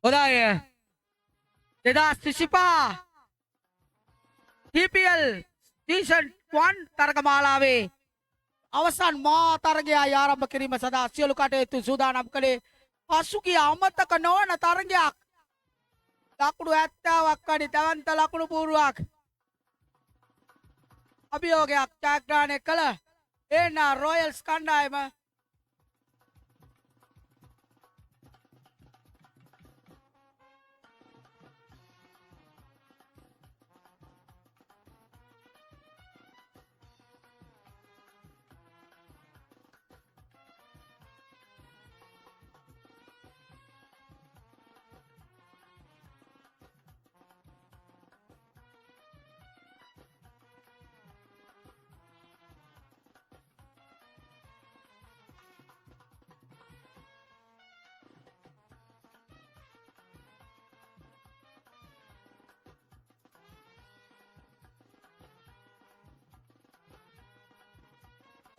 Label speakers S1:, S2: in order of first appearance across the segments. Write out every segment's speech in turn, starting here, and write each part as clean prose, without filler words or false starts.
S1: හොඳයි 2025 TPL season 1 තරග මාලාවේ අවසන් මා තරගය ආරම්භ කිරීම සඳහා සියලු කටයුතු සූදානම් කළේ පසුගිය අමතක නොවන තරගයක් ලකුණු 70ක් අඩි තවන්ත ලකුණු පූර්වක් අභියෝගයක් ජයග්‍රහණය කළ එන්න රොයල්ස් කණ්ඩායම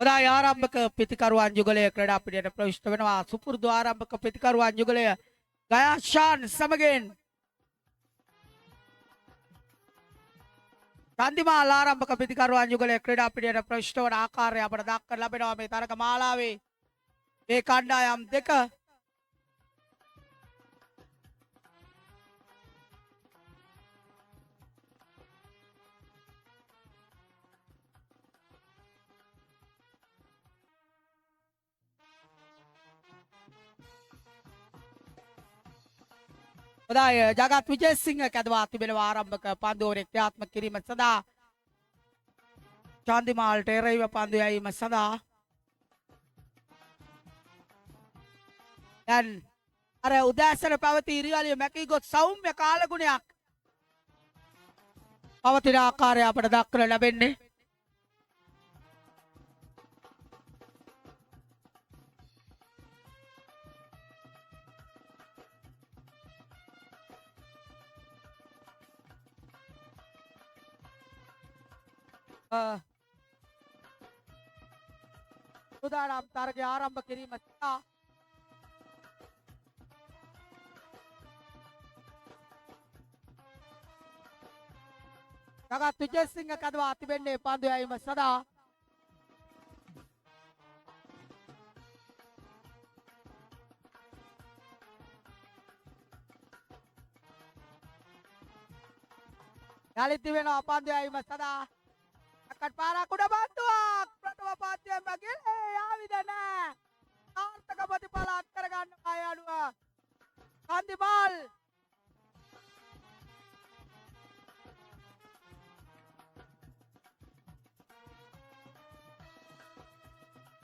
S1: හොඳයි ආරම්භක පිතිකරුවන් යුගලය ක්‍රීඩා පිටියට ප්‍රවිෂ්ඨ වෙනවා සුපුරුදු ආරම්භක පිතිකරුවන් යුගලය ගයාෂාන් සමගින් චන්දිමාල් ආරම්භක පිතිකරුවන් යුගලය ක්‍රීඩා පිටියට ප්‍රවිෂ්ඨ වන ආකාරය අපට දක්වන්න ලැබෙනවා මේ තරග මාලාවේ මේ කණ්ඩායම් දෙක හොඳයි ජගත් විජේසිංහ කැදවා තිබෙනවා ආරම්භක පන්දුවර ක්‍රියාත්මක කිරීම සඳහා චන්දිමාල්ට එරෙහිව පන්දු යැවීම සඳහා දැන් අර උදෑසන පැවති ඉරියලිය මැකී ගොස් සෞම්‍ය කාලගුණයක් පවතින ආකාරය අපට දක්වන්න ලැබෙන්නේ සූදානම් තරගය ආරම්භ කිරීම සඳහා ජගත් විජේසිංහ කැදවා තිබෙන්නේ පන්දු යැවීම සඳහා යලිත් තිබෙනවා පන්දු යැවීම සඳහා අකට පාරක් උඩ බන්දුවක් ප්‍රථම පාත්‍යයෙන් මගින් ආවිද නැහැ සාර්ථක ප්‍රතිඵල අත් කරගන්න අය අනුව චන්දිමාල්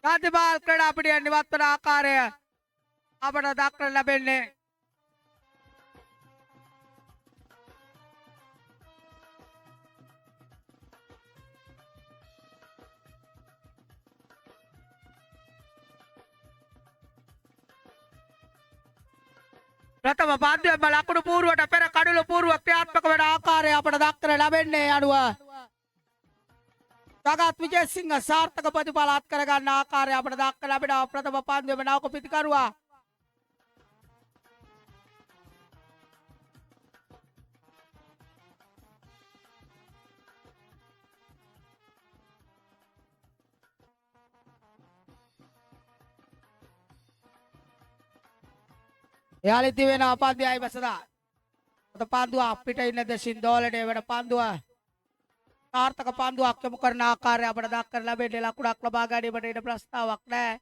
S1: ක්‍රීඩා පිටියෙන් නිවත් වන ආකාරය අපට දක්වන්න ලැබෙන්නේ ප්‍රථම පාන්දුවෙන්ම ලකුණු පූර්වට පෙර කඩුළු පූර්ව ක්‍රියාත්මක වන ආකාරය අපට දක්වන්න ලැබෙන්නේ අනුව ජගත් විජේසිංහ සාර්ථක ප්‍රතිඵල අත් කරගන්න ආකාරය අපට දක්වන්න ලැබෙනවා ප්‍රථම පාන්දුවෙන්ම නවක පිතිකරුවා යලිත් වෙනවා පන්දු යැවීම සඳහා අත පන්දුව අපිට ඉන්න දෙසින් දෝලණය වෙන පන්දුව සාර්ථක පන්දුවක් යොමු කරන ආකාරය අපට දක්වන්න ලැබෙන්නේ ලකුණක් ලබා ගැනීමට ඉඩ ප්‍රස්තාවක් නැහැ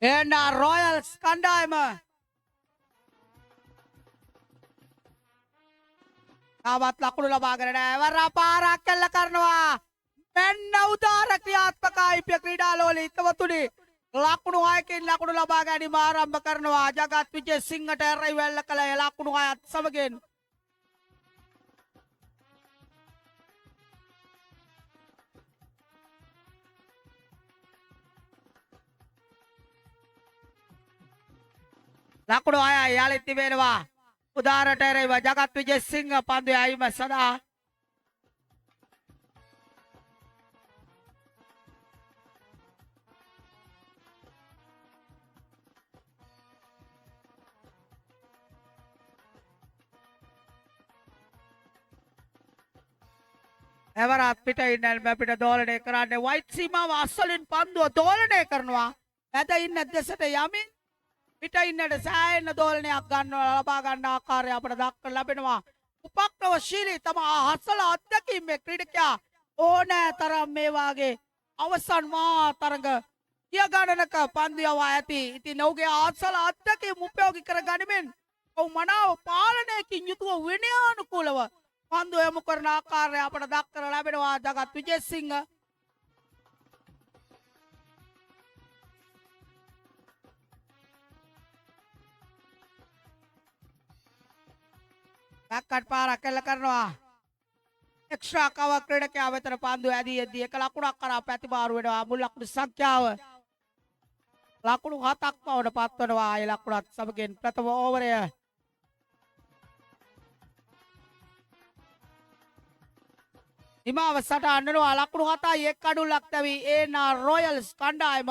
S1: එන්න රොයල්ස් කණ්ඩායම තාමත් ලකුණු ලබාගෙන නැහැ වරා පාරක් කළ කරනවා මෙන්න උදාර ක්‍රියාත්මක IPL ක්‍රීඩාලෝලී හිතවතුනි ලකුණු 6කින් ලකුණු ලබා ගැනීම ආරම්භ කරනවා ජගත් විජේසිංහට එරෙහිව කළ ලකුණු 6ත් සමගින් ලකුණු 6යි යාලි තිබෙනවා. උදාරට එරෙහිව ජගත් විජේසිංහ පන්දු යැවීම සඳහා එවරත් පිට ඉන්න අපිට දෝලනය කරන්නේ වයිට් සීමාව අස්සලින් පන්දුව දෝලනය කරනවා. ඇද ඉන්න දෙසට යමින් පිට ඉන්නට සෑහෙන දෝලනයක් ගන්නවා ලබා ගන්න ආකාරය අපට දක්වන්න ලැබෙනවා. උපක්‍රමශීලී තම හසල අත්දැකීමේ ක්‍රීඩකයා ඕනෑ තරම් මේ වාගේ අවසන් මහා තරඟ කිය ගණනක පන්දු යවා ඇති. ඉතින් ඔහුගේ අසල අත්දැකීම් උපයෝගී කර ගනිමින් ඔහු මනාව පාලනයකින් යුතුව විනයානුකූලව පන්දු යොමු කරන ආකාරය අපට දක්වන්න ලැබෙනවා. ජගත් විජේසිංහ බැක්කට් පාරක් එල්ල කරනවා. එක්ස්ට්‍රා කවර් ක්‍රීඩකයා වෙතට පන්දු ඇදී එද්දී එක ලකුණක් කරා ප්‍රතිබාරු වෙනවා. මුල් ලකුණු සංඛ්‍යාව ලකුණු 7ක් බවට පත්වනවා. ඒ ලකුණත් සමගින් ප්‍රථම ඕවරය හිමාව සටහන් වෙනවා. ලකුණු 7යි එක් අඩුල්ලක් තැවි ඒනා රොයල්ස් කණ්ඩායම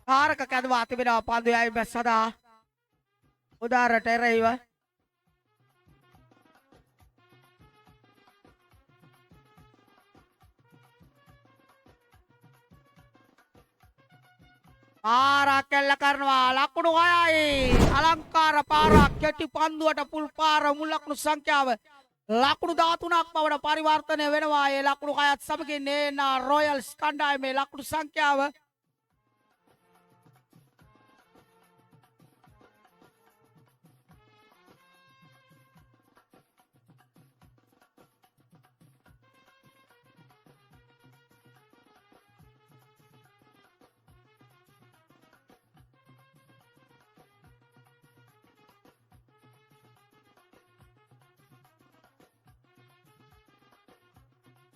S1: කාරක කැදවා තිබෙනවා පන්දු යැවීම සඳහා. උදාරට එරෙහිව පාරක් එල්ල කරනවා. ලකුණු 6යි අලංකාර පාරක් කෙටි පන්දුවට පුල් පාර මුල් ලකුණු සංඛ්‍යාව ලකුණු 13ක් බවට පරිවර්තනය වෙනවා. ඒ ලකුණු 6ත් සමගින් ඒනා රොයල්ස් කණ්ඩායමේ ලකුණු සංඛ්‍යාව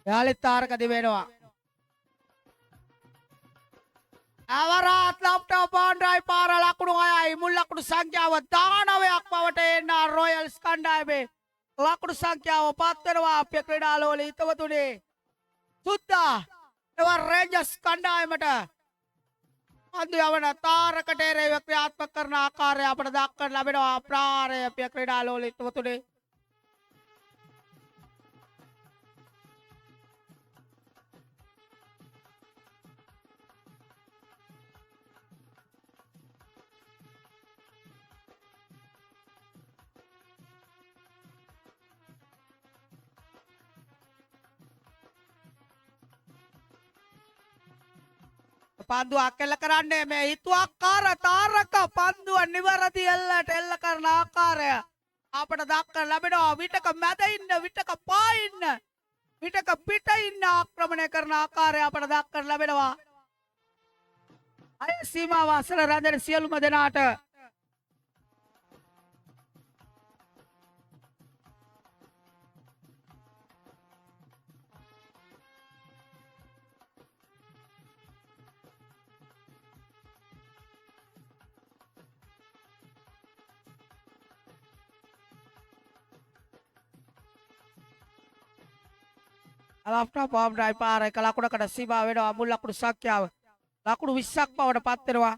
S1: යාලිත් තාරක දිවෙනවා. අවරාත් ලැප්ටොප් බවුන්ඩරි පාර ලකුණු 6යි මුල් ලකුණු සංඛ්‍යාව 19ක් බවට එන රොයල්ස් කණ්ඩායමේ ලකුණු සංඛ්‍යාව පත් වෙනවා. අපේ ක්‍රීඩාලෝලී හිතවතුනි සුද්දා එවර් රේන්ජර්ස් කණ්ඩායමට පන්දු යවන තාරකට එරෙහිව ක්‍රියාත්මක කරන ආකාරය අපට දක්වන්න ලැබෙනවා. ප්‍රාරය අපේ ක්‍රීඩාලෝලී හිතවතුනි පන්දුවක් එල්ල කරන්නේ මේ හිතුවක්කාර තාරක පන්දුව නිවැරදි එල්ලට එල්ල කරන ආකාරය අපට දක්වන්න ලැබෙනවා. විටක මැද ඉන්න විටක පා ඉන්න විටක පිට ඉන්න ආක්‍රමණය කරන ආකාරය අපට දක්වන්න ලැබෙනවා. අය සීමාව අසල රැඳෙන සියලුම දෙනාට ලැප්ටොප් බවුන්ඩරි පාර එක ලකුණකට සීමා වෙනවා. මුල් ලකුණු සංඛ්‍යාව ලකුණු 20ක් බවට පත් වෙනවා.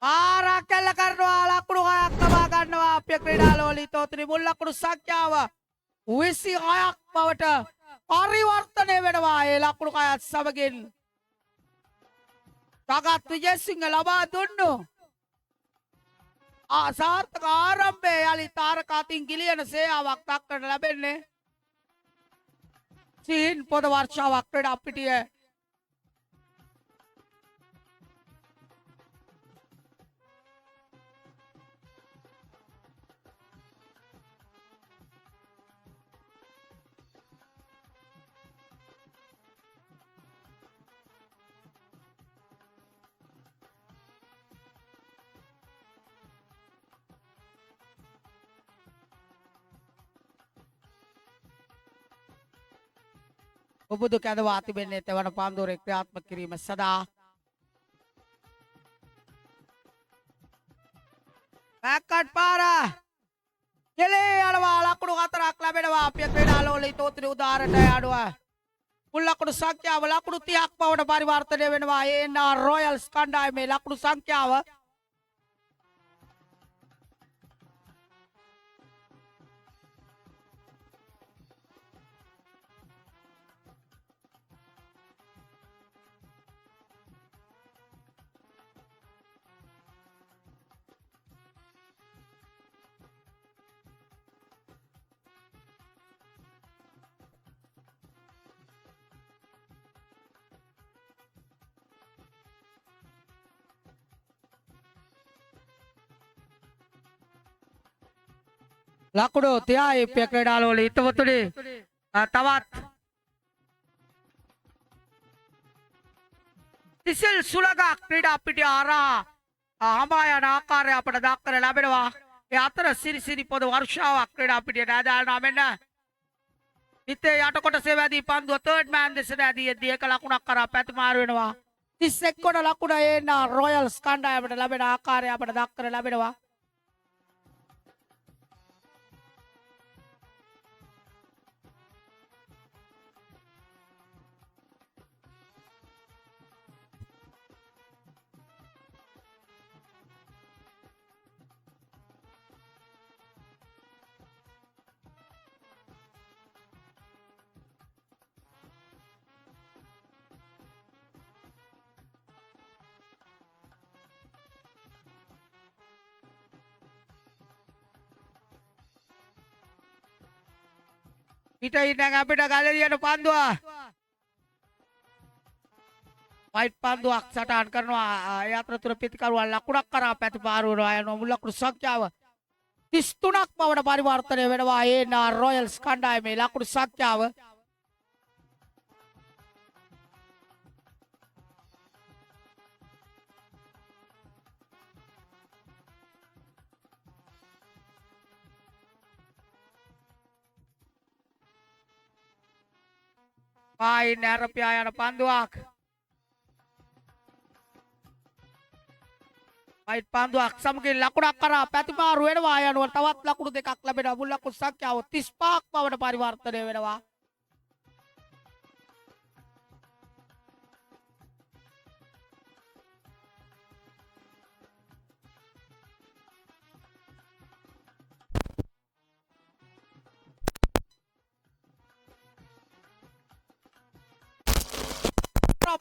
S1: පාරක් කැල්ල කරනවා ලකුණු 6ක් ලබා ගන්නවා අපේ ක්‍රීඩාලෝලී තෝතුනි මුල් ලකුණු සංඛ්‍යාව 26ක් බවට පරිවර්තනය වෙනවා ඒ ලකුණු 6ත් සමගින් සගත් විජේසිංහ ලබා දුන්නු සාර්ථක ආරම්භයේ යලි තාරකාතින් ගිලියන සේයාවක් දක්නට ලැබෙන්නේ සීන් පොද වර්ෂාවක් ක්‍රීඩා පිටියේ ඔබුදු කැදවා තිබෙන්නේ තෙවන පාන්දුරේ ක්‍රියාත්මක කිරීම සඳහා බෑක්කට් පාර කෙලේ යනවා ලකුණු 4ක් ලැබෙනවා අපේ ක්‍රීඩාලෝලී තෝතුනි උදාහරණයට අනුව මුල් ලකුණු සංඛ්‍යාව ලකුණු 30ක් බවට පරිවර්තනය වෙනවා ANR රොයල්ස් කණ්ඩායමේ ලකුණු සංඛ්‍යාව ලකුණු 30යි අපේ ක්‍රීඩාලෝලී තෝතුනි තවත් තිසිල් සුලගක් ක්‍රීඩා පිටිය හරහා හඹා යන ආකාරය අපට දක්නට ලැබෙනවා ඒ අතර සිරිසිරි පොද වර්ෂාවක් ක්‍රීඩා පිටියට ඇදාලනවා මෙන්න හිතේ යට කොටසේ වැදී පන්දුව තර්ඩ් මෑන් දෙසට ඇදී එද්දී එක ලකුණක් කරා පැතිමාරු වෙනවා 31 කොට ලකුණ ANR රොයල්ස් කණ්ඩායමට ලැබෙන ආකාරය අපට දක්නට ලැබෙනවා ඊට ඉඳන් අපිට ගලරියට පන්දුව වයිට් පන්දුවක් සටහන් කරනවා ඒ අතරතුර පිටිකරුවන් ලකුණක් කරා පැතිපාරු වෙනවා යන මුල් ලකුණු සංඛ්‍යාව 33ක් බවට පරිවර්තනය වෙනවා ANR රොයල්ස් කණ්ඩායමේ ලකුණු සංඛ්‍යාව පායින් ඇරපියා යන පන්දුවක් වයිට් පන්දුවක් සමගින් ලකුණක් කරා පැතිමාරු වෙනවා යනුව තවත් ලකුණු දෙකක් ලැබෙනවා මුල් ලකුණු සංඛ්‍යාව 35ක් බවට පරිවර්තනය වෙනවා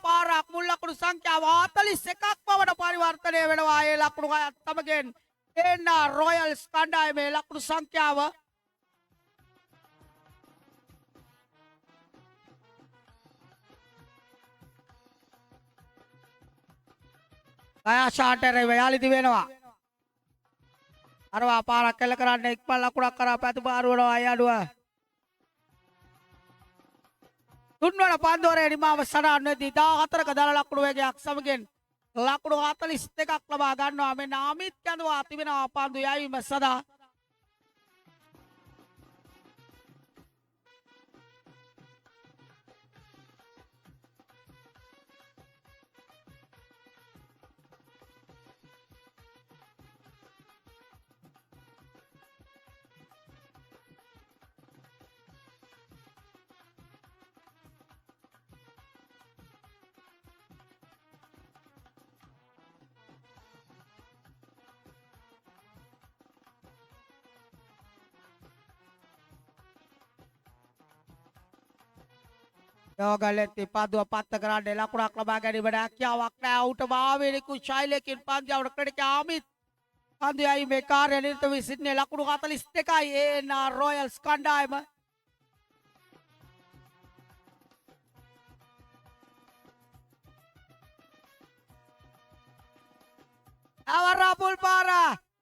S1: පාරක් මුල් ලකුණු සංඛ්‍යාව 41ක් බවට පරිවර්තනය වෙනවා ඒ ලකුණු 6ත් සමගින් ANR රොයල්ස් කණ්ඩායමේ ලකුණු සංඛ්‍යාව ගයාෂාන්ටර් වයාලිදි වෙනවා අරවා පාරක් කෙල කරන්න ඉක්මන් ලකුණක් කරා පැතිමාරු වෙනවා අය අඩුව තුන්වන පන්දුවරේ නිමාව සටහන් වෙද්දී 14ක දල ලකුණු වේගයක් සමගින් ලකුණු 42ක් ලබා ගන්නවා මෙන්න අමිත් කැඳවා තිබෙනවා පන්දු යැවීම සඳහා යෝගලෙtti පන්දුව පත්ත කරන්නේ ලකුණක් ලබා ගැනීමට හැකියාවක් නැහැ. ඌට මාවේනිකු ශෛලයකින් පන්දියවට ක්‍රීඩක ආමිත් පන්දුවයි මේ කාර්ය නිරත වී සිටින්නේ ලකුණු 42යි ඒ රොයල්ස් කණ්ඩායම. අවරාපුල් පාර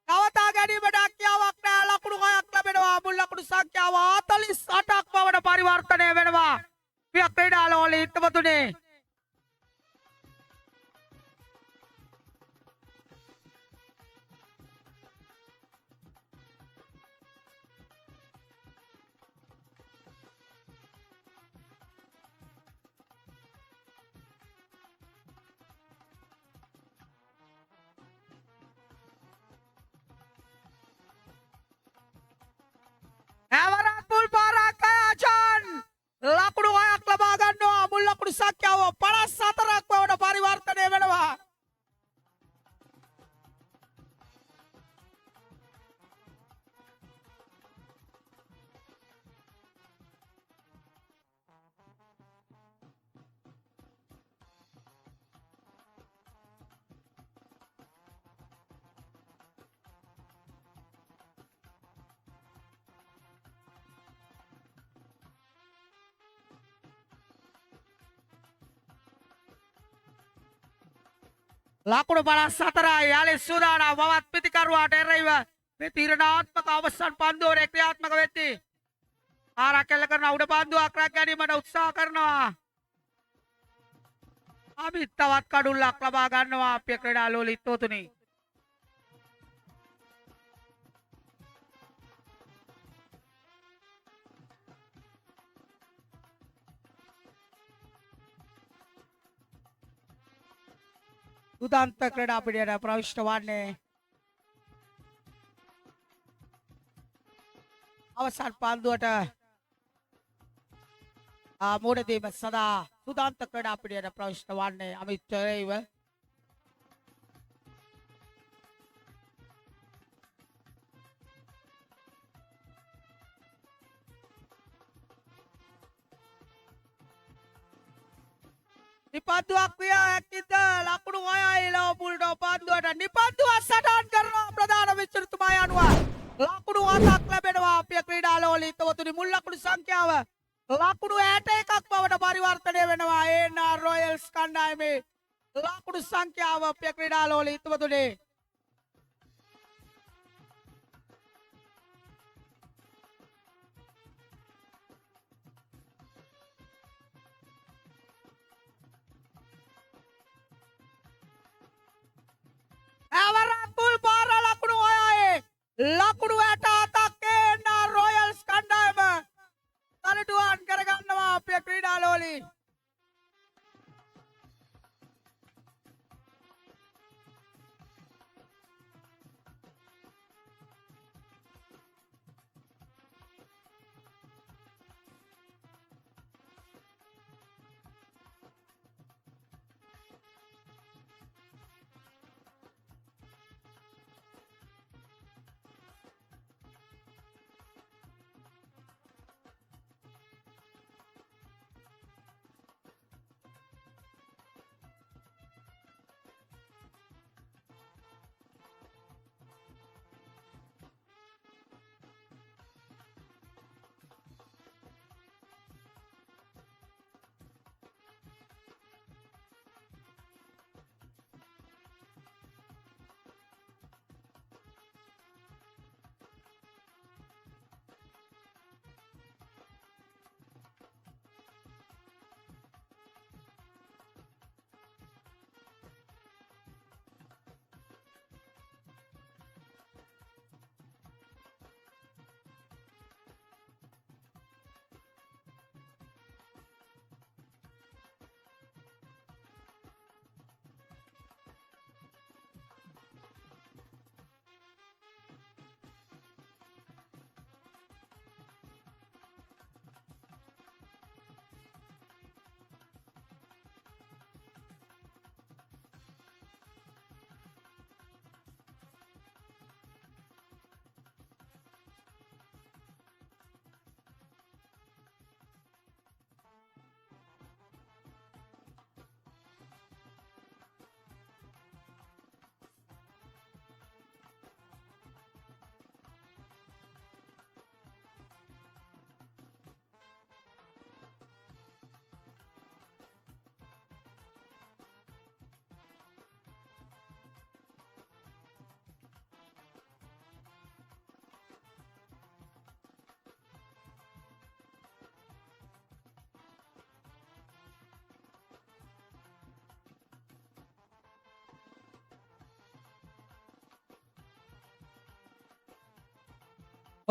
S1: නවතා ගැනීමට හැකියාවක් නැහැ. ලකුණු 6ක් ලැබෙනවා. මුල් ලකුණු සංඛ්‍යාව 48ක් බවට පරිවර්තනය වෙනවා. ක්‍රීඩාලෝලී හිතවතුනි. අවරාපුල් පාර කයාචන් ලකුණු 6ක් ලබා ගන්නවා. මුල් ලකුණු සංඛ්‍යාව 54ක් බවට පරිවර්තනය වෙනවා. ලකුණු 54යි යාලි සූදානම් වවත් පිටිකරුවාට එරෙහිව මේ තීරණාත්මක අවසන් පන්දුවේ ක්‍රියාත්මක වෙද්දී ආරක්ෂා කරන උඩ පන්දුවක් රැක ගැනීමට උත්සාහ කරනවා. අමිත් තවත් කඩුල්ලක් ලබා ගන්නවා අපේ ක්‍රීඩාලෝලී හිතවතුනි. සුදාන්ත ක්‍රීඩා පිටියට ප්‍රවිෂ්ඨ වන්නේ අවසන් පන්දුවට මුහුණ දීම සඳහා සුදාන්ත ක්‍රීඩා පිටියට ප්‍රවිෂ්ඨ වන්නේ අමිත් එරෙහිව නිපන්දුවක් විය හැකිද? ලකුණු 6යි ලෝපුල්ට පන්දුවට නිපන්දුවක් සටහන් කරනවා ප්‍රධාන විචිතතුමා යනුව ලකුණු 7ක් ලැබෙනවා අපේ ක්‍රීඩාලෝලී හිතවතුනි. මුල් ලකුණු සංඛ්‍යාව ලකුණු 61ක් බවට පරිවර්තනය වෙනවා. ඒ රොයල්ස් කණ්ඩායමේ ලකුණු සංඛ්‍යාව අපේ ක්‍රීඩාලෝලී හිතවතුනි. අවරාපුල් පාර ලකුණු 6යි ලකුණු 67ක් ඒ රොයල්ස් කණ්ඩායම තනටුවන් කරගන්නවා අපේ ක්‍රීඩාලෝලී.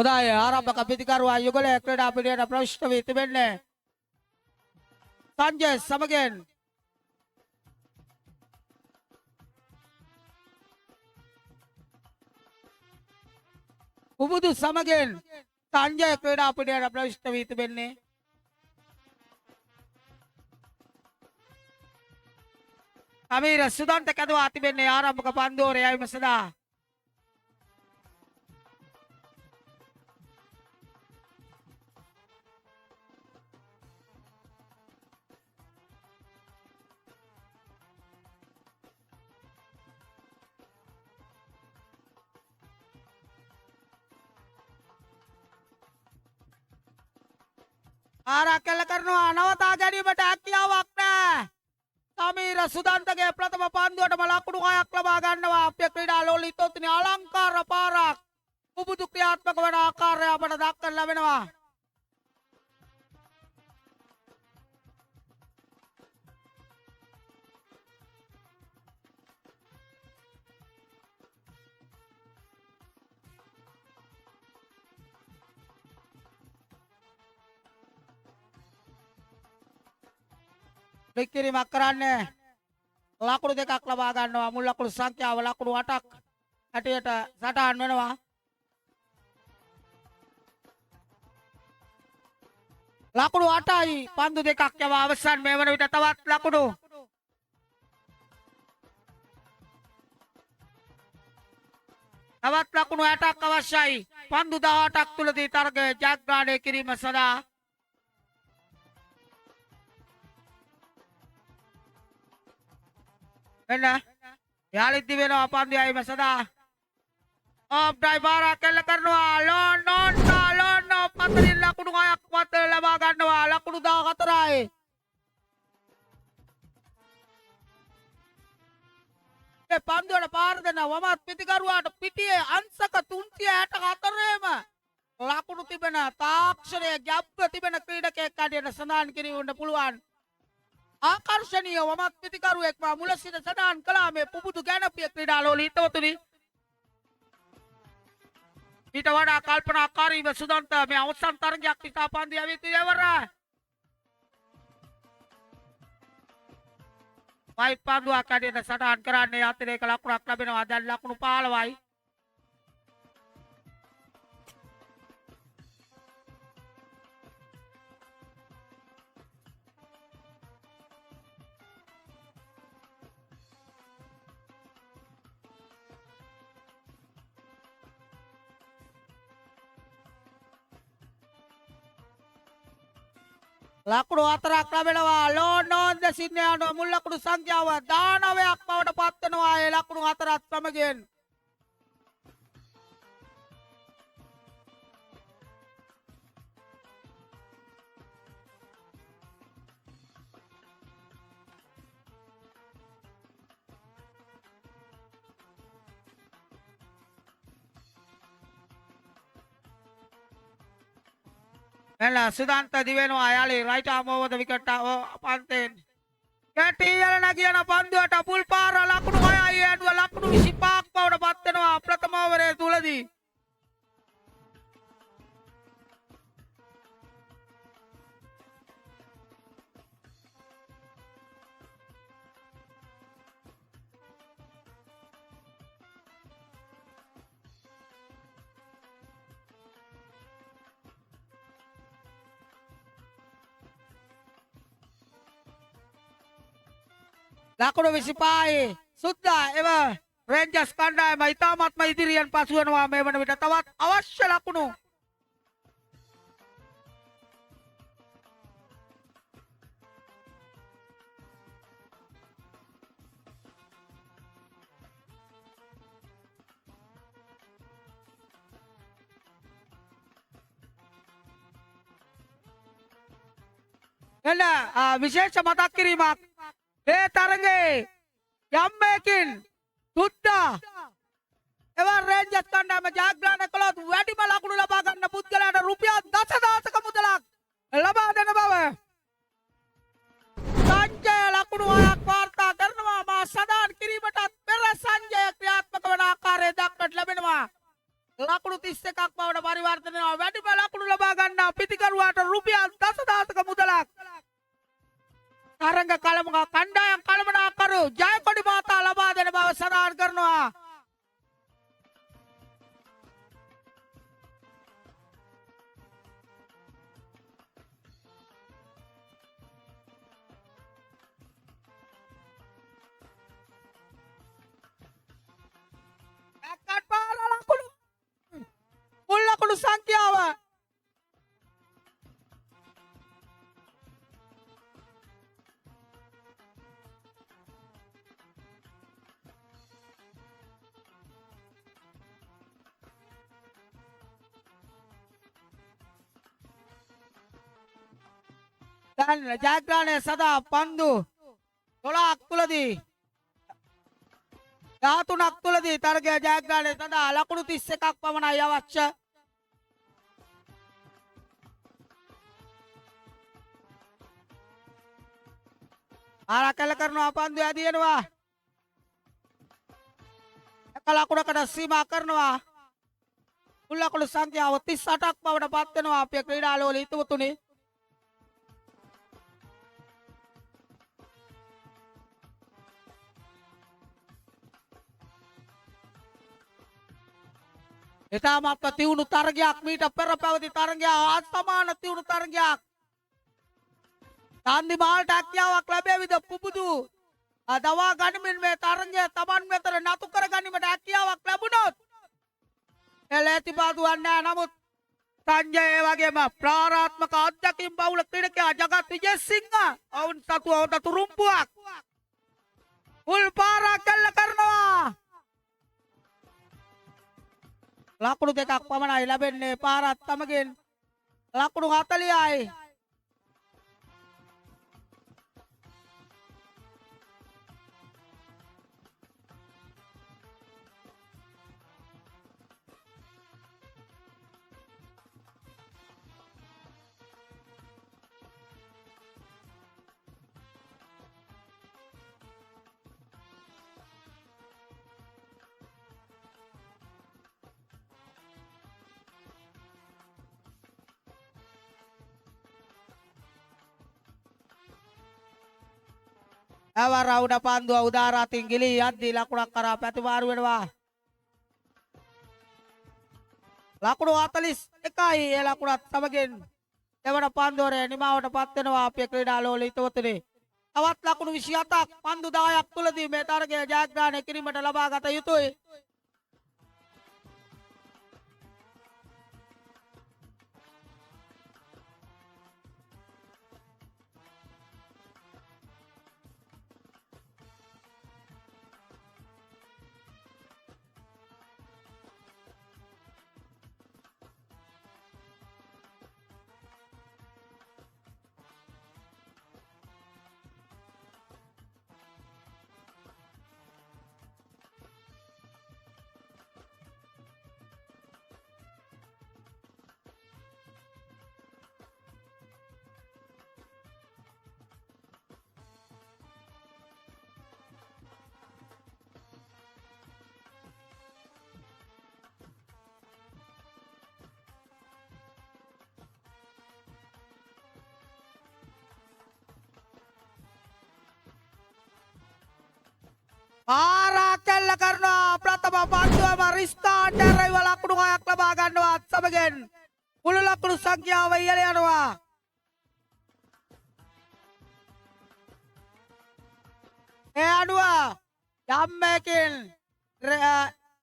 S1: හොඳයි ආරම්භක පිතිකරුවා යුගලයේ ක්‍රීඩා පිටියට ප්‍රවිෂ්ඨ වී තිබෙන්නේ සංජය සමගින් පුබුදු සමගින් සංජය ක්‍රීඩා පිටියට ප්‍රවිෂ්ඨ වී තිබෙන්නේ අමීර සුදන්ත කැදුවා තිබෙන්නේ ආරම්භක පන්දුවරේ යයිම සදා ආරක්කල කරනවා නවතා ගැනීමට හැකියාවක් නැහැ. සමීර සුදන්තගේ ප්‍රථම පන්දුවටම ලකුණු 6ක් ලබා ගන්නවා. අපේ ක්‍රීඩා ලෝලිතෝත්නි අලංකාර පාරක් පුබුදු ක්‍රියාත්මක වන ආකාරය අපට දක්වන්න ලැබෙනවා. විකිරීමක් කරන්නේ ලකුණු දෙකක් ලබා ගන්නවා. මුල් ලකුණු සංඛ්‍යාව ලකුණු 8ක් හැටියට සටහන් වෙනවා. ලකුණු 8යි පන්දු දෙකක් යව අවසන් මේ වන විට තවත් ලකුණු තවත් ලකුණු 60ක් අවශ්‍යයි. පන්දු 18ක් තුලදී තරගය ජයග්‍රහණය කිරීම සඳහා එන්න යාලිත් දිවෙනවා පන්දු යයිම සඳහා ඔෆ් ඩ්‍රයිවර් කෙල්ල කරනවා ලෝන් පතරින් ලකුණු 6ක් මත ලබා ගන්නවා. ලකුණු 14යි ඒ පන්දුවට පාර දෙන වමත් පිටිකරුවාට පිටියේ අංශක 364ෙම ලකුණු තිබෙන තාක්ෂණයේ ගැබ්ව තිබෙන ක්‍රීඩකයෙක් ඇටියට සඳහන් කිරීමට පුළුවන්. ආකර්ශනීය වමත් පිතිකරුවෙක් මුල සිට සටහන් කළා මේ පුබුදු ගැනපිය ක්‍රීඩා ලෝලීතවතුනි. ඊට වඩා කල්පනාකාරීව සුදන්ත මේ අවසන් තරගයක් නිසා පන්දු යවිතු යවරා. වයි පන්දුවක් ඇටියට සටහන් කරන්නේ අතිරේක ලකුණක් ලැබෙනවා. දැන් ලකුණු 15යි. ලකුණු 4ක් ලැබෙනවා. ලෝනෝන් දෙසින් යන මුල් ලකුණු සංඛ්‍යාව 19ක් බවට පත් වෙනවා. ඒ ලකුණු 4ත් සමගින් එලා සුදන්ත දිවෙනවා. යාලි රයිට් ආම් ඕවර් ද විකට් පන්තෙන් කැටියල නැගියන පන්දුවට පුල් පාර ලකුණු 6යි ඇදුව ලකුණු 25ක් බවට පත් වෙනවා ප්‍රථම ඕවරේ තුලදී. ලකුණු 25යි සුද්දා එව රේන්ජර්ස් කණ්ඩායම ඉතාමත්ම ඉදිරියෙන් පසු වෙනවා. මේ වන විට තවත් අවශ්‍ය ලකුණු එන්න විශේෂ මතක් කිරීමක් ඒ තරගේ යම්මයකින් සුද්දා එවන් රේන්ජර්ස් කණ්ඩායම ජයග්‍රහණය කළොත් වැඩිම ලකුණු ලබා ගන්න පුද්ගලයාට රුපියල් 10,000ක මුදලක් ලබා දෙන බව සංජය ලකුණු 6ක් වාර්තා කරනවා. මා සඳහන් කිරීමටත් පෙර සංජය ක්‍රියාත්මක වන ආකාරය දක්නට ලැබෙනවා. ලකුණු 31ක් බවට පරිවර්තනය වෙනවා. වැඩිම ලකුණු ලබා ගන්නා පිතිකරුවාට රුපියල් 10,000ක මුදලක්. තරඟ කණ්ඩායම් කළමනාකරු ජයකොඩි මහතා ලබා දෙන බව සඳහන් කරනවා. එකත් පාර ලකුණු මුල් ලකුණු සංඛ්‍යාව දැන් ජයග්‍රහණය සඳහා පන්දු 12ක් තුලදී 13ක් තුලදී තරගය ජයග්‍රහණය සඳහා ලකුණු 31ක් පමණයි අවශ්‍ය. ආරකල කරනවා පන්දු ඇදිනවා. එක ලකුණකට සීමා කරනවා. මුල් ලකුණු සංඛ්‍යාව 38ක් බවට පත් වෙනවා අපේ ක්‍රීඩාලෝල හිතවතුනි. එතාමත් තිවුණු තරගයක් මීට පෙර පැවති තරගයක් අසමාන තිවුණු තරගයක්. සාන්දි මාල්ට හැකියාවක් ලැබෙවිද පුබුදු දවා ගනිමින් මේ තරගය Taman වෙතට නතු කර ගැනීමට හැකියාවක් ලැබුණොත් එලෙති බදුවන්නේ. නමුත් සංජය වගේම ප්‍රාරාත්මක අධ්‍යක්ෂින් බහුල ක්‍රීඩකයා ජගත් විජේසිංහ ඔවුන් සතුව තුරුම්පුවක් මුල් පාරක් කැල්ල කරනවා. ලකුණු 2ක් පමණයි ලැබෙන්නේ පාරත් සමගින් ලකුණු 40යි. අවරවුඩ පන්දුව උදාරාතින් ගිලී යද්දී ලකුණක් කරා පැතිවාරු වෙනවා. ලකුණු 41යි. ඒ ලකුණත් සමගින් දෙවන පන්දුවරේ නිමාවට පත් වෙනවා අපේ ක්‍රීඩාලෝල හිතවතුනි. තවත් ලකුණු 27ක් පන්දු 10ක් තුලදී මේ තරගය ජයග්‍රහණය කිරීමට ලබා ගත යුතුයි. ආරාකල්ල කරනවා ප්‍රථම පන්දුවම රිස්තාට රයිව ලකුණු 6ක් ලබා ගන්නවා සමගින් මුළු ලකුණු සංඛ්‍යාව ඉහළ යනවා. ඒ අනුව යම්මකින්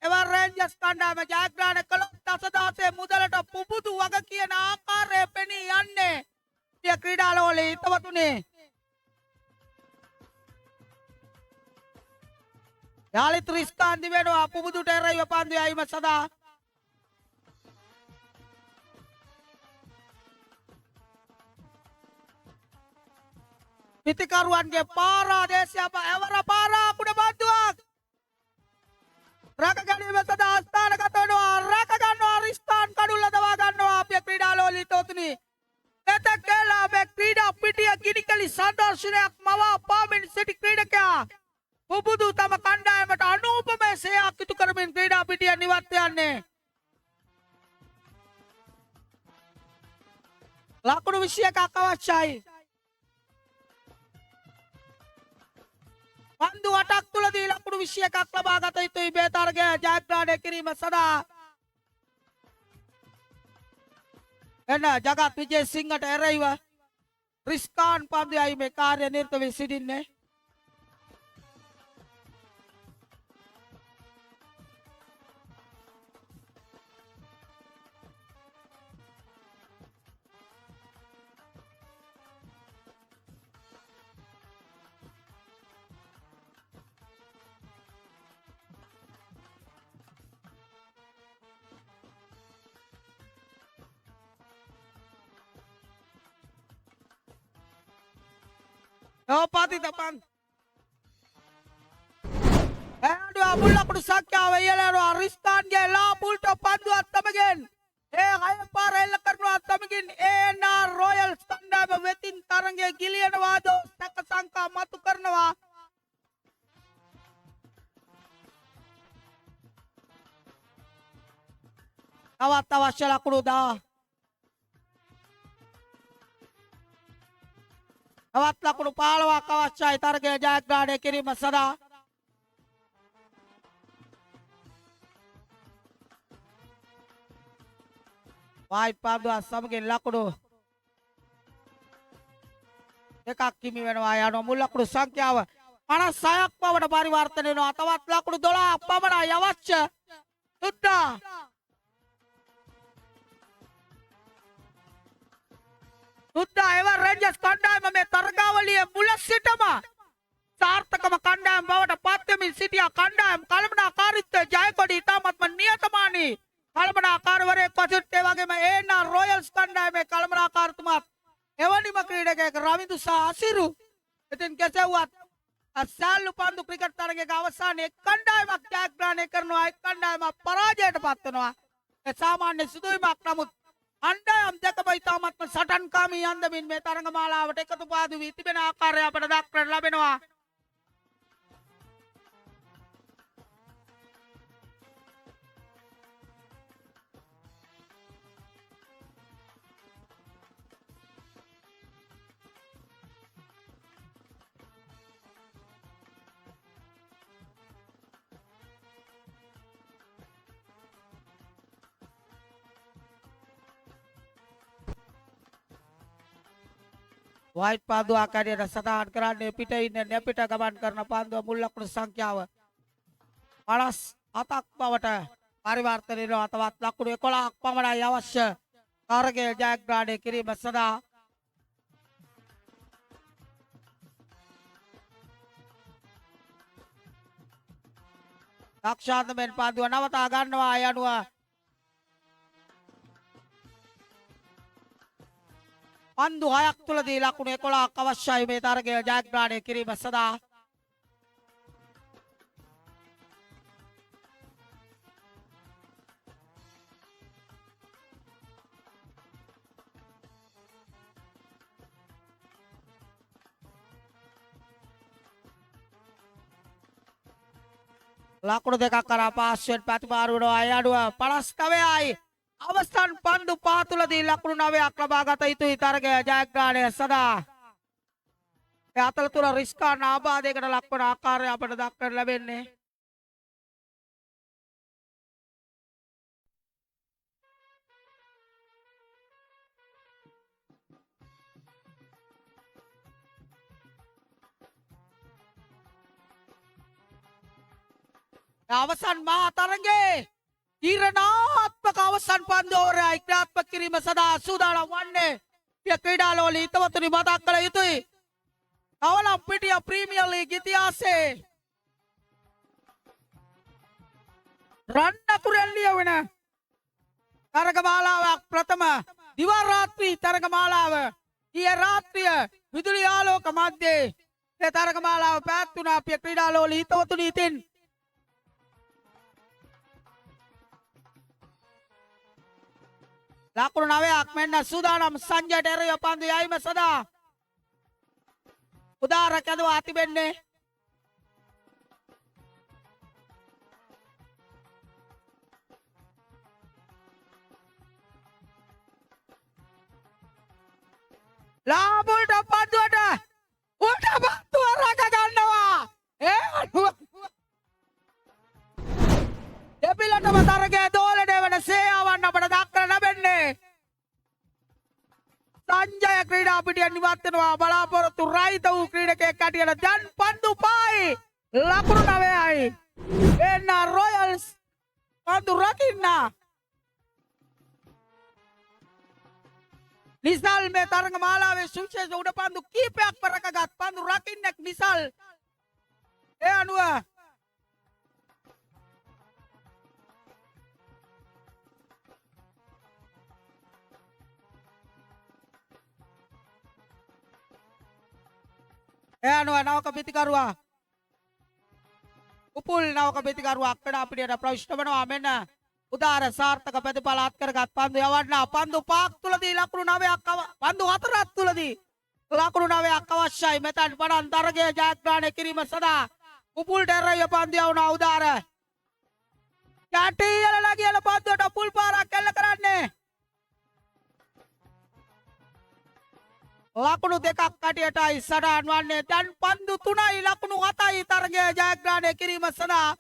S1: එවර් රේන්ජර්ස් කණ්ඩායම ජයග්‍රහණය කළොත් දසදහසේ මුදලට පුබුදු වග කියන ආකාරය පෙනී යන්නේ සිය ක්‍රීඩාලෝල හිතවතුනි. යාලිත් රිස්කාන්දි වෙනවා පුබුදුට එරෙහිව පන්දු යැවීම සඳහා. පිතිකරුවන්ගේ පාරාදේශය එවර පාරාකුඩ පන්දුවක් රැක ගැනීම සඳහා ස්ථානගත වෙනවා. රැක ගන්නවා රිස්තාන් කඩුල්ල දවා ගන්නවා අපේ ක්‍රීඩාලෝල හිතවතුනි. එතෙක් කළා මේ ක්‍රීඩා පිටිය ගිනිකලි සංදර්ශනයක් මවා පාමින් සිටි ක්‍රීඩකයා පුබුදු තම කණ්ඩායමට අනූපම සේයක් ඉටු කරමින් ක්‍රීඩා පිටිය නිවත් යන්නේ. ලකුණු 21ක් අවශ්‍යයි. පන්දු 8ක් තුලදී ලකුණු 21ක් ලබා ගත යුතුයි මේ තරගය ජයග්‍රහණය කිරීම සඳහා. එන ජගත් විජේසිංහට එරෙහිව රිස්කාන් පන්දුයයි මේ කාර්ය නිරත වී සිටින්නේ. Pati tepan. Dua bulan aku sakya wayala Aristan gela bulto pandu atamagen. Kaya para karno atamagen na Royal Standard wetin tarange gilian wado sakasangka matu karnawa. Tawa shala kuruda. Tawat ලකුණු 15ක් අවශ්‍යයි තරගය ජයග්‍රහණය කිරීම සඳහා. වයිට් පාදුවා සමගින් ලකුණු දෙකක් හිමි වෙනවා යනවා. මුල් ලකුණු සංඛ්‍යාව 56ක් බවට පරිවර්තන වෙනවා. තවත් ලකුණු 12ක් පමණයි අවශ්‍ය. සුද්දා Sudah Evan Rangers කණ්ඩායම මේ තරගාවලියේ මුල සිටම සාර්ථකම කණ්ඩායම බවට පත් වෙමින් සිටියා. කණ්ඩායම කළමනාකාරීත්වය ජයකොඩි ඉතාමත්ම නියතමානී කළමනාකාරවරයෙක් වශයෙන් ඒ වගේම ඒනා රොයල්ස් කණ්ඩායමේ කළමනාකාරතුමාත් එවැනිම ක්‍රීඩකයෙක් රවිදු සහ අසිරු. ඉතින් කෙසේවත් සෑල්ලු පන්දු ක්‍රිකට් තරගයක අවසානයේ කණ්ඩායමක් ජයග්‍රහණය කරනවා. එක් කණ්ඩායමක් පරාජයට පත් වෙනවා. ඒ සාමාන්‍ය සිදුවීමක්. නමුත් කණ්ඩායම් දෙකම ඉතාමත්ම සටන්කාමී අන්දමින් මේ තරගමාලාවට එකතු පාදු වී තිබෙන ආකාරය අපට දක්නට ලැබෙනවා. වයිට් පාදුවා කැඩයට සටහන් කරන්නේ පිට ඉන්න නැපිට ගමන් කරන පාන්දුව මුල් ලකුණු සංඛ්‍යාව 57ක් බවට පරිවර්තනය වෙනවා. තවත් ලකුණු 11ක් පමණයි අවශ්‍ය තරගය ජයග්‍රහණය කිරීම සඳහා. දක්ෂාන්තමෙන් පාන්දුව නවතා ගන්නවා. යනුව පන්දු 6ක් තුලදී ලකුණු 11ක් අවශ්‍යයි මේ තරගය ජයග්‍රහණය කිරීම සඳහා. ලකුණු දෙකක් කරා පාස්වෙන් ප්‍රතිමාරු වෙනවා. අයඩුව 59යි. අවසන් පන්දු 5 තුලදී ලකුණු 9ක් ලබා ගත යුතුයි තරගය ජයග්‍රහණය සඳහා. ඒ අතරතුර රිස්කාන් ආබාධයකට ලක්වන ආකාරය අපට දක්නට ලැබෙන්නේ. අවසන් මහා තරගයේ තීරණාත්මක අවසන් පන්දෝරය ක්‍රියාත්මක කිරීම සඳහා සූදානම් වන්නේ ක්‍රීඩාලෝලී හිතවතුනි මතක් කළ යුතුයි. තවලම් පිටිය ප්‍රීමියර් ලීග් ඉතිහාසයේ රන්නකුරෙන් ලියවෙන තරගමාලාවක් ප්‍රථම දිවා රාත්‍රී තරගමාලාව ඊයේ රාත්‍රිය විදුලි ආලෝක මැද්දේ මේ තරගමාලාව පැවැත්වුණා. ක්‍රීඩාලෝලී හිතවතුනි ඉතින් ලකුණු 9ක් මෙන්න සූදානම් සංජයට එරෙහිව පන්දු යැවීම සඳහා උදාරක ඇදුවා තිබෙන්නේ. ලාබුල්ට පන්දුවට උට පන්දුව රැක ගන්නවා. ඒ අනුව දෙපිලටම තරගය දෝලනය වන සේයාවන් අපට දක්කර ලැබෙන්නේ. සංජය ක්‍රීඩා පිටියෙන් ඉවත් වෙනවා. බලාපොරොත්තු රහිත වූ ක්‍රීඩකයෙක් හැටියට දැන් පන්දු පායි. ලකුණු 9යි. එන්න රොයල්ස් පන්දු රකින්න. නිසල් මේ තරඟ මාලාවේ සුවිශේෂ උඩ පන්දු කීපයක් රැකගත් පන්දු රකින්නෙක් නිසල්. ඒ අනුව නවක පිතිකරුවා උපුල් නවක පිතිකරුවා ක්‍රීඩා පිටියට ප්‍රවිෂ්ඨ වෙනවා. මෙන්න උදාර සාර්ථක ප්‍රතිඵල අත්කරගත් පන්දු යවන්න. පන්දු 5ක් තුලදී ලකුණු 9ක් පන්දු 4ක් තුලදී ලකුණු 9ක් අවශ්‍යයි. මෙතන පටන් තරගය ජයග්‍රහණය කිරීම සඳහා උපුල්ට එරෙහිව පන්දු යවනවා උදාර. යටියල ගියල පන්දුවට උපුල් පාරක් එල්ල කරන්නේ. ලකුණු 2ක් කටියටයි සටහන් වන්නේ. දැන් පන්දු 3යි ලකුණු 7යි තරගය ජයග්‍රහණය කිරීම සඳහා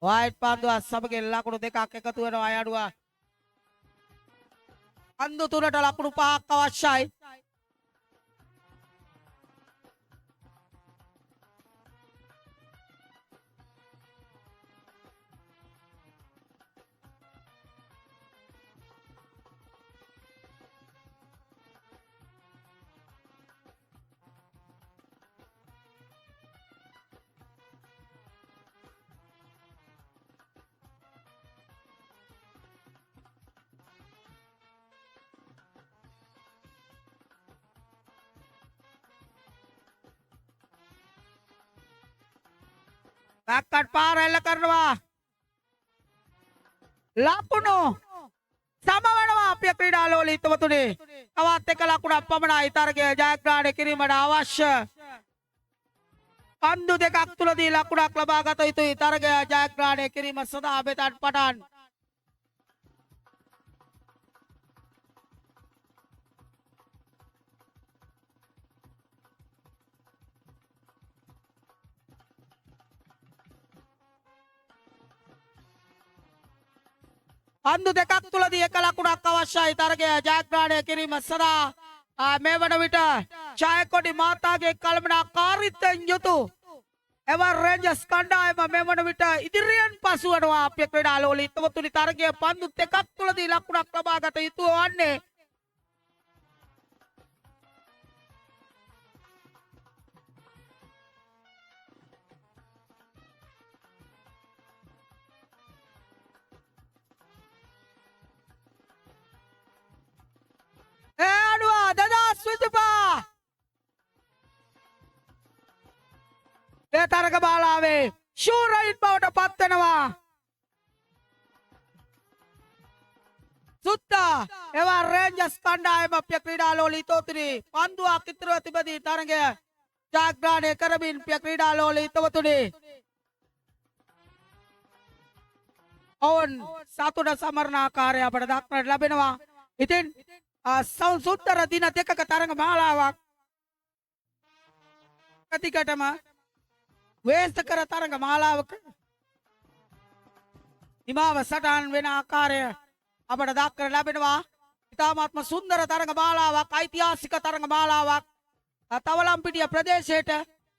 S1: වයිට් පන්දුව සමගින් ලකුණු 2ක් එකතු වෙනවා. අයඩුව පන්දු 3ට ලකුණු 5ක් අවශ්‍යයි. බැක්කට් පාර එල්ල කරනවා. ලකුණු සමවනවා අපේ ක්‍රීඩා ලෝලී හිතවතුනි. තවත් එක ලකුණක් පමණයි තරගය ජයග්‍රහණය කිරීමට අවශ්‍ය. පන්දු 2ක් තුලදී ලකුණක් ලබා ගත යුතුයි තරගය ජයග්‍රහණය කිරීම සඳහා. මෙතන පටන් පන්දු 2ක් තුලදී එක ලකුණක් අවශ්‍යයි තරගය ජයග්‍රහණය කිරීම සඳහා. මේ වන විට ජයකොඩි මාතාගේ කළමනාකාරීත්වයෙන් යුතු එවර් රේන්ජර්ස් කණ්ඩායම මේ වන විට ඉදිරියෙන් පසු වෙනවා. අපේ ක්‍රීඩා ලෝලී හිතවතුනි තරගය පන්දු 2ක් තුලදී ලකුණක් ලබා ගත යුතු වන්නේ. ඒ තරග බාලාවේ ෂූරයින් බවට පත් වෙනවා. සුත්තා එවර් රේන්ජර්ස් කණ්ඩායම අපේ ක්‍රීඩා ලෝලී හිතවතුනි පන්දුවක් ඉතුරුව තිබදී තරගය ජයග්‍රහණය කරමින් අපේ ක්‍රීඩා ලෝලී හිතවතුනි ඔවුන් සතුට සමරන ආකාරය අපට දක්නට ලැබෙනවා. ඉතින් සුන්දර දින 2ක තරග මාලාවක් ප්‍රතිකටම වේස්තකර තරග මාලාවක හිමාව සටහන් වෙන ආකාරය අපට දක්නට ලැබෙනවා. ඉතාමත්ම සුන්දර තරග මාලාවක්, ඓතිහාසික තරග මාලාවක් තවලම්පිටිය ප්‍රදේශයට